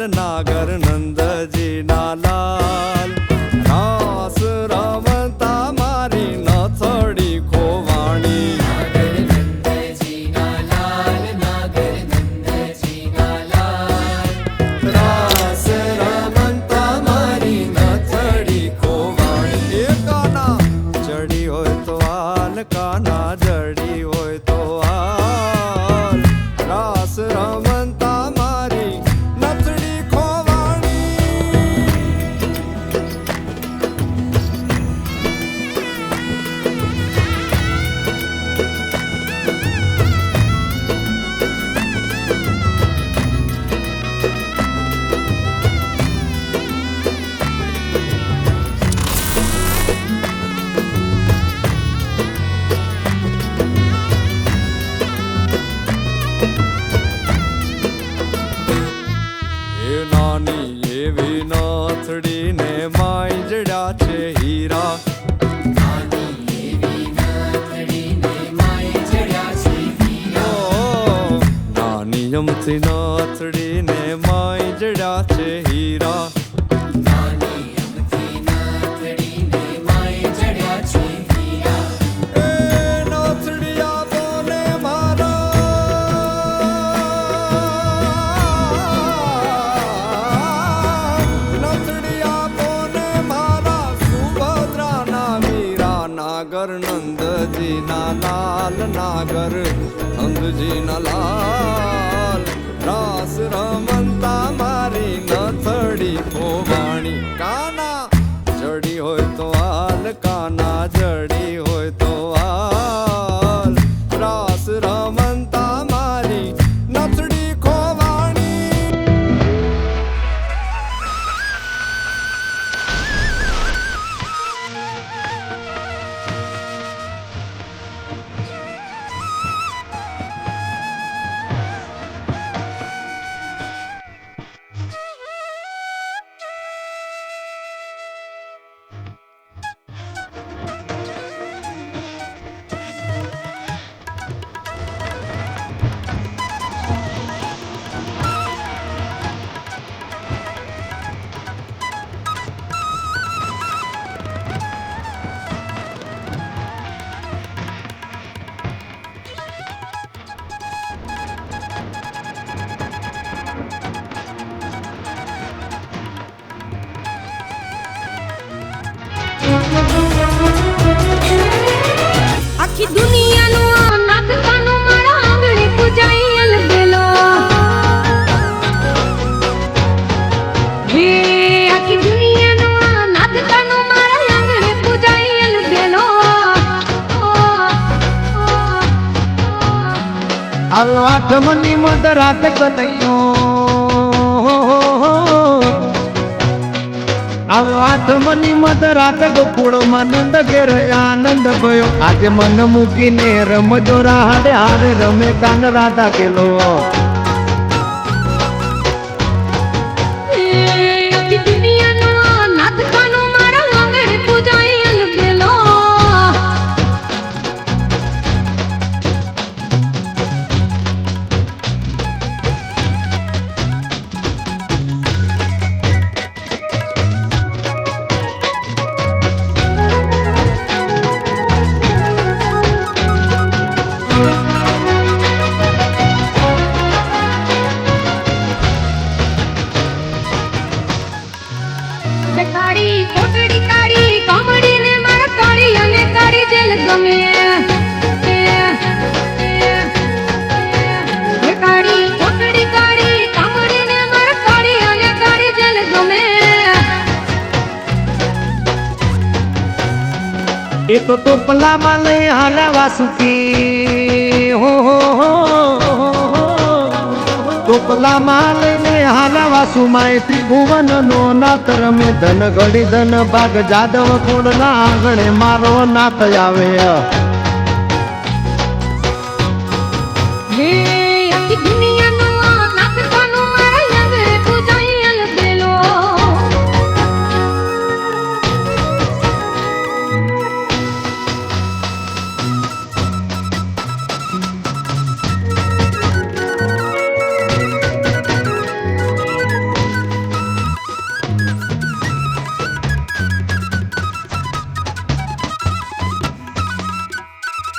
નાગર નંદજી ના લાલ રાસ રમતા મારી નથડી ખોવાણી નાગર નંદજી ના લાલ નાગર નંદજી ના લાલ રાસ રમતા મારી નથડી ખોવાણી એ કાના જડી હોય તો હાલ કાના જડી હોય તો હાલ રાસ રમતા મારી નથડી ખોવાણી એ નાની એવી નથડી ને માંજડ્યા છે હીરા નાની એવી નથડી ને માય જડ્યા છે હીરા ઓ, નાની અમથી નથડી ને માંજડ્યા છે હીરા નાની અમથી નથડી ને માય જડ્યા છે હીરા એ નથડિયા બોલે મારા નથડિયા બોલે મારા સુભદ્રાના વીરા નાગર નંદજી ના લાલ નાગર નંદજી ના લાલ રાસ રમતા મારી નથડી ખોવાણી કાના જડી હોય તો હાલ કાના જડી હોય તો હાલ રાસ રમતા મારી નથડી ખોવાણી આખી દુનિયાનો નાગતાનો મારા આંગણે પૂજાયેલ બેલો હે આખી દુનિયાનો નાગતાનો મારા આંગણે પૂજાયેલ બેલો આઠમની મધરાત કનૈયો આઠમની મધરાત ગોકુળમાં નંદ ઘેર આનંદ ભયો આજે મન મૂકીને રમજો રાડે હારે રમે કાન રાધા કેલો હે આખી દુનિયાનો નાગતાનો મારા આંગણે પૂજાયેલ બેલો કાળી કોટડી કાળી કોમડી ને મારા કાળી અને કાળી જેલ ગમે હે કાળી કોટડી કાળી કોમડી ને મારા કાળી અને કાળી જેલ ગમે એ તો ટોપલામાં લઈ હાલ્યા વાસુકી હો ટોપલામાં લઈને હાલ્યા વાસુમાં ત્રિભુવનનો નાથ રમે ધન ઘડી ધન ભાગ જાદવ કુળના આંગણે મારો નાથ આવે હે